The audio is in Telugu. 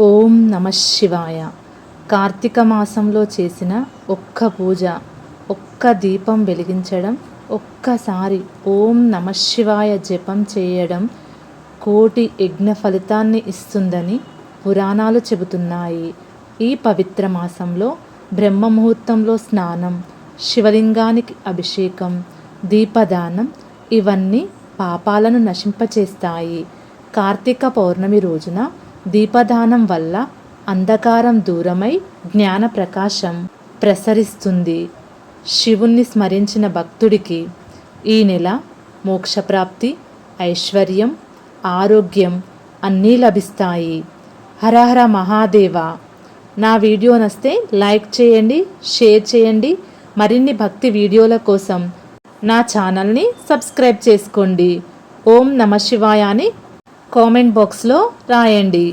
ఓం నమ శివాయ. కార్తీక మాసంలో చేసిన ఒక్క పూజ, ఒక్క దీపం వెలిగించడం, ఒక్కసారి ఓం నమ శివాయ జపం చేయడం కోటి యజ్ఞ ఫలితాన్ని ఇస్తుందని పురాణాలు చెబుతున్నాయి. ఈ పవిత్ర మాసంలో బ్రహ్మ ముహూర్తంలో స్నానం, శివలింగానికి అభిషేకం, దీపదానం ఇవన్నీ పాపాలను నశింపచేస్తాయి. కార్తీక పౌర్ణమి రోజున దీపదానం వల్ల అంధకారం దూరమై జ్ఞాన ప్రకాశం ప్రసరిస్తుంది. శివుణ్ణి స్మరించిన భక్తుడికి ఈ నెల మోక్షప్రాప్తి, ఐశ్వర్యం, ఆరోగ్యం అన్నీ లభిస్తాయి. హర హర మహాదేవ. నా వీడియో నచ్చితే లైక్ చేయండి, షేర్ చేయండి. మరిన్ని భక్తి వీడియోల కోసం నా ఛానల్ని సబ్స్క్రైబ్ చేసుకోండి. ఓం నమ శివాయ అని కామెంట్ బాక్స్లో రాయండి.